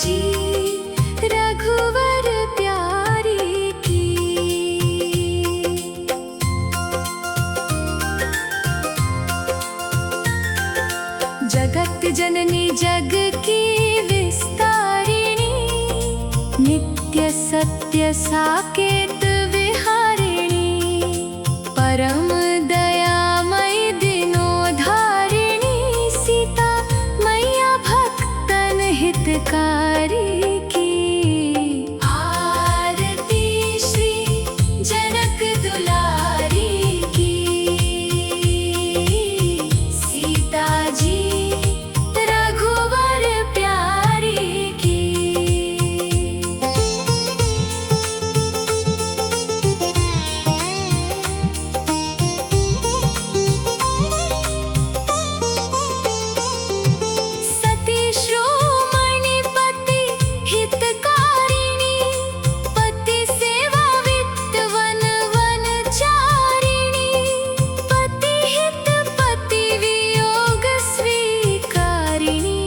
जी रघुवर प्यारी की। जगत जननी जग की विस्तारिणी, नित्य सत्य साकेत विहारिणी, परम दयामयी दिनोधारिणी, सीता मैया भक्तन हितकारी की। आरती श्री जनक दुलारी की, सीता जी रघुवर प्यारी की। सती श्रोमणि पति हितकारिणी, पति सेवा वित्त वन वनचारिणी, पति हित पति वियोग स्वीकारिणी,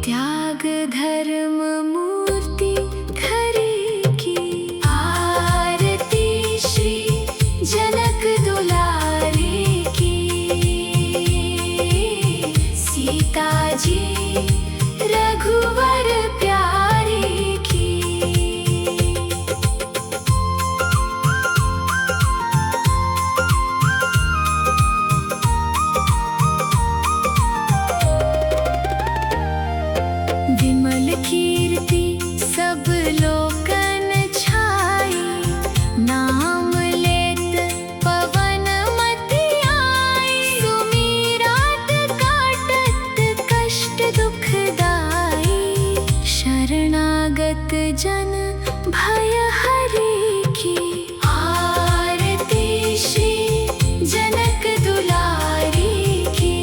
त्याग धर्म मूर्ति धरी की। आरती श्री जनक दुलारी की, सीता जी रघुवर प्यारी की। विमल कीर्ति सब लोकन छाई, नाम लेत पवन मति आई, सुमीरात काटत कष्ट दुखदाई, शरणागत जन भय हरि की। आरती श्री जनक दुलारी की,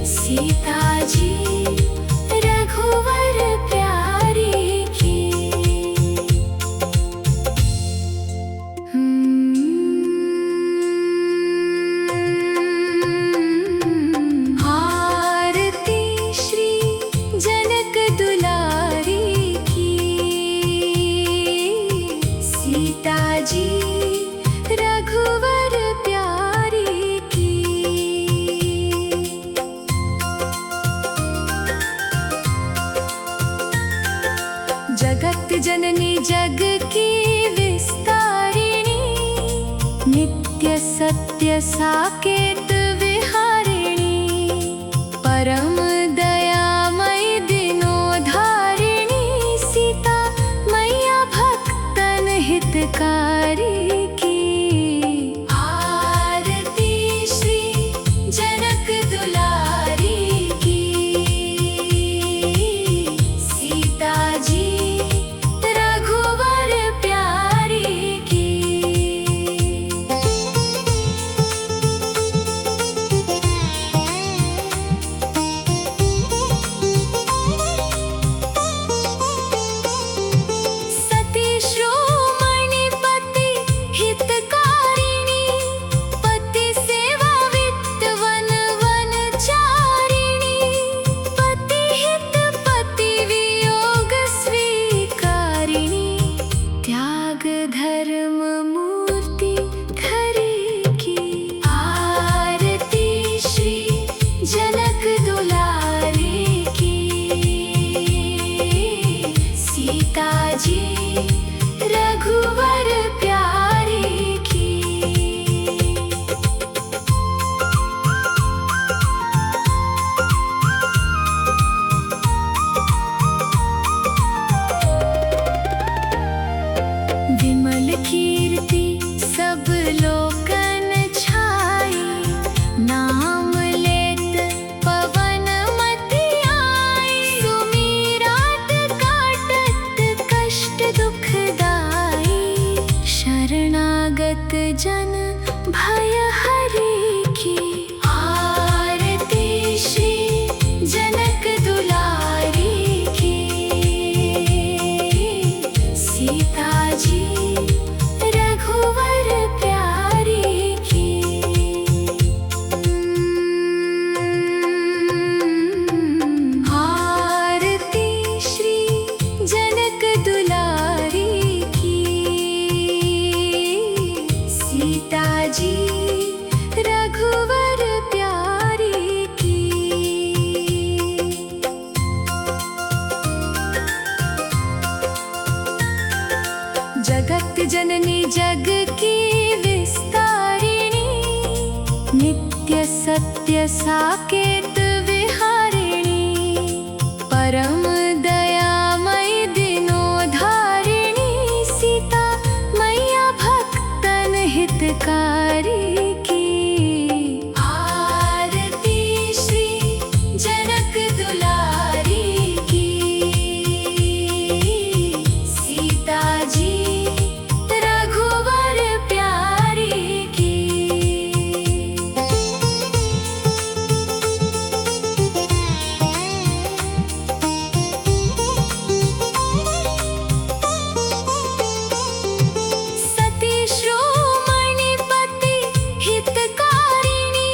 सीता जी रघुवर प्यारी की। आरती श्री जनक दुलारी की, सीता जी रघुवर प्यारी की। जगत जननी जग की विस्तारिणी, नित्य सत्य साकेत विहारिणी, परम दयामयी दिनोधारिणी, सीता मैया भक्तन हितकारी की। आरती श्री जनक दुलारी की, सीता जी रघुवर प्यारी की। जननी जग की विस्तारिणी, नित्य सत्य साकेत विहारिणी, परम दयामयी दीनोद्धारिणी, सीता मैया भक्तन हितकारी की। आरती श्री जनक दुलारी की, सीता जी रघुवर प्यारी की। सती श्रोमणि पति हितकारिणी,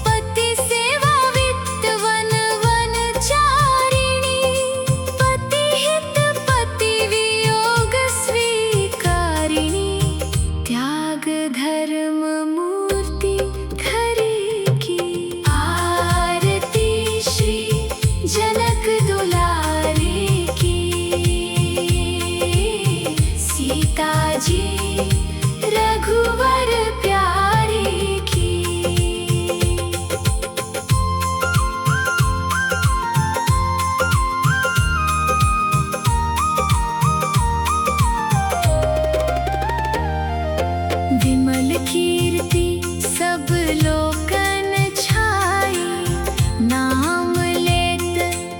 पति सेवा वित्त वन वनचारिणी, पति हित पति वियोग स्वीकारिणी, त्याग धर्म मूर्ति धरी की। आरती श्री जनक दुलारी की, सीता जी रघुवर प्यारी की। विमल कीर्ति सब लोकन छाई, नाम लेत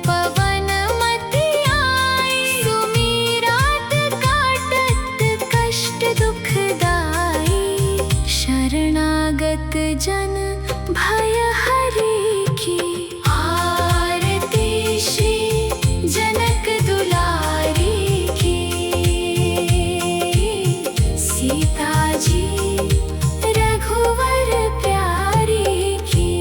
पवन मति आई, सुमीरात काटत कष्ट दुखदाई, शरणागत जन भय हरि की। आरती श्री जनक दुलारी की, सीता जी रघुवर प्यारी की।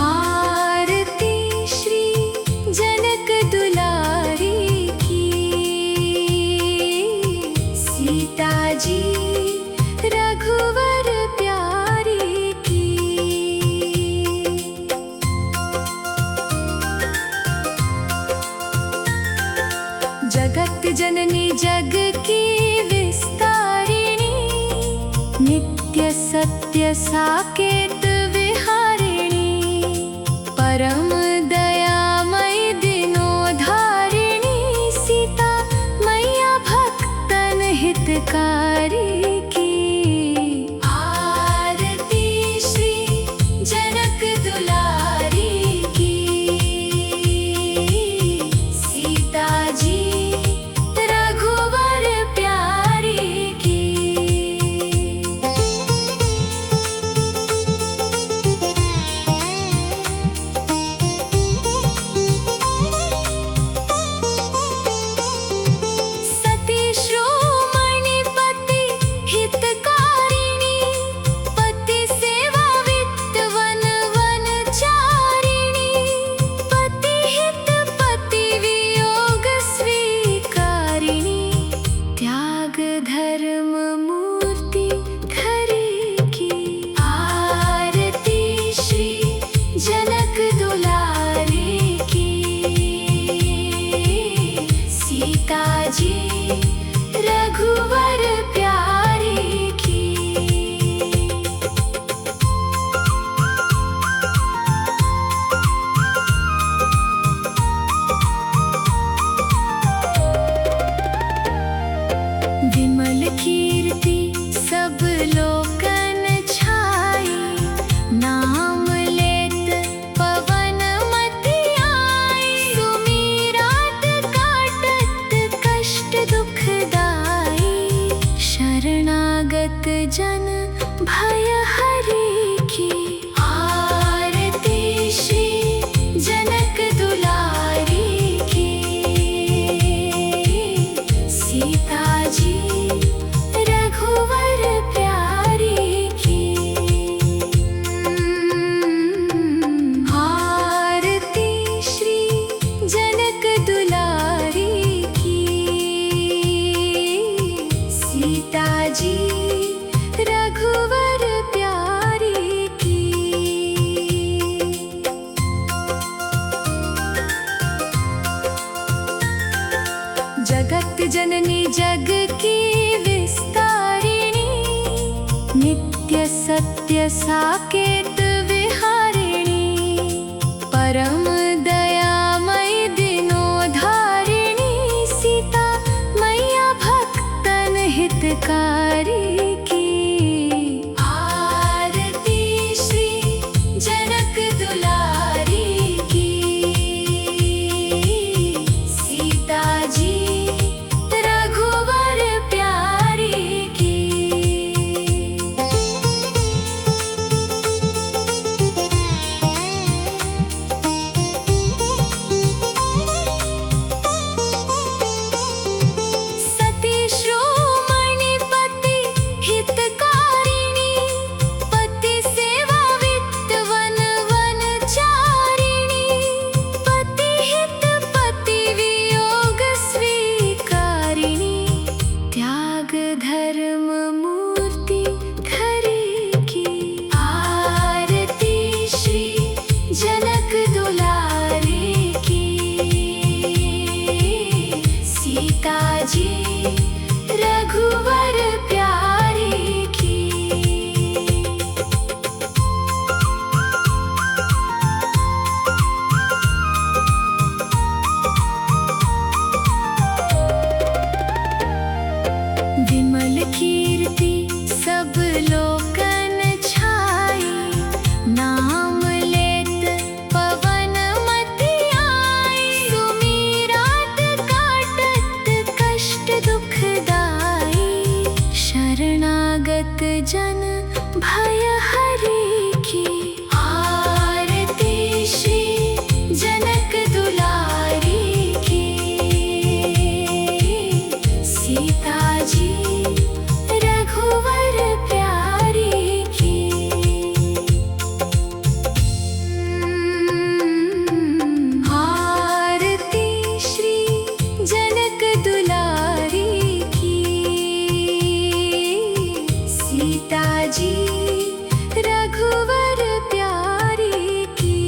आरती श्री जनक दुलारी की, सीता जी रघुवर प्यारी की। जगत जननी जग की विस्तारिणी, नित्य सत्य साकेत विहारिणी, परम दयामयी दीनोद्धारिणी, सीता मैया भक्तन हितकारी की। आरती श्री जनक दुलारी की, सीता जी रघुवर प्यारी की। सती श्रोमणि पति हितकारिणी, पति सेवा वित्त वन वनचारिणी, पति हित पति वियोग स्वीकारिणी, त्याग धर्म मूर्ति धरी की। आरती श्री जनक दुलारी की, सीता जी रघुवर प्यारी की। विमल कीर्ति सब लोकन छाई, नाम लेत पवन मति आई, सुमीरात काटत कष्ट दुखदाई, शरणागत जन भय हरि की। आरती श्री जनक दुलारी की, सीता जी रघुवर प्यारी की। आरती श्री जनक दुलारी की, सीता जी रघुवर प्यारी की। नित्य साकेत विहारिणी, परम दयामयी दिनोधारिणी, सीता मैया भक्तन हितकारी की। आरती श्री जनक दुलारी की, सीता जी रघुवर प्यारी की। सती श्रोमणि पति हितकारिणी, पति सेवा वित्त वन वनचारिणी, पति हित पति वियोग स्वीकारिणी, त्याग धर्म मूर्ति धरी की। आरती श्री जनक दुलारी की, सीता जी रघुवर प्यारी की। विमल कीर्ति सब लोकन छाई, नाम लेत पवन मति आई, सुमिरात काटत कष्ट दुखदाई, शरणागत जन भय हरि की। आरती श्री जनक दुलारी की, सीता जी रघुवर प्यारी की। आरती श्री जनक दुलारी की, सीता जी रघुवर प्यारी की।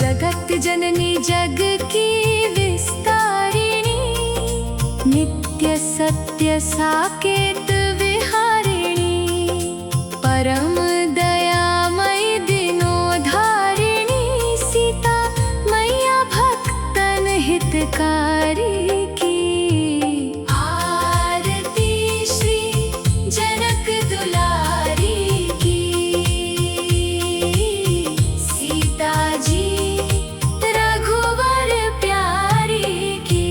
जगत जननी जग की विस्तारिणी, नित्य सत्य साकेत विहारिणी, परम दयामयी दिनोधारिणी, सीता मैया भक्तन हितकारी की। आरती श्री जनक दुलारी की, सीता जी रघुवर प्यारी की।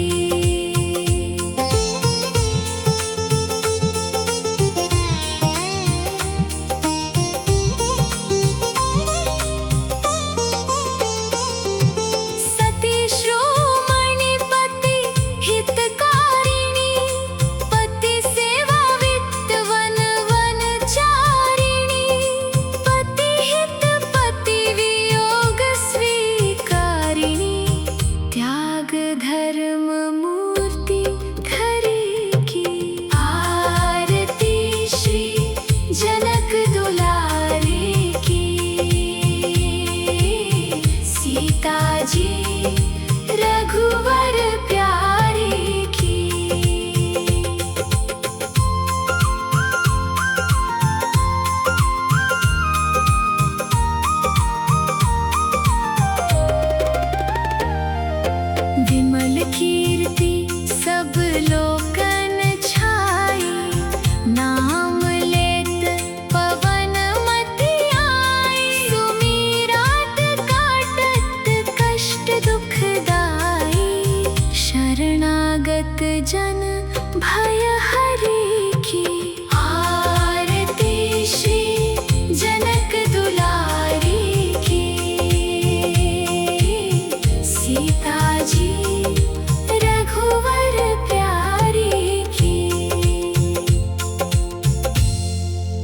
सती श्रोमणि पति हितकारिणी, पति सेवा वित्त वन वनचारिणी, पति हित पति वियोग स्वीकारिणी, त्याग धर्म मूर्ति धरी की। आरती श्री जनक दुलारी की, सीता जी रघुवर प्यारी की। विमल कीर्ति सब लोकन छाई, नाम लेत पवन मति आई, सुमिरात काटत कष्ट दुखदाई, शरणागत जन भय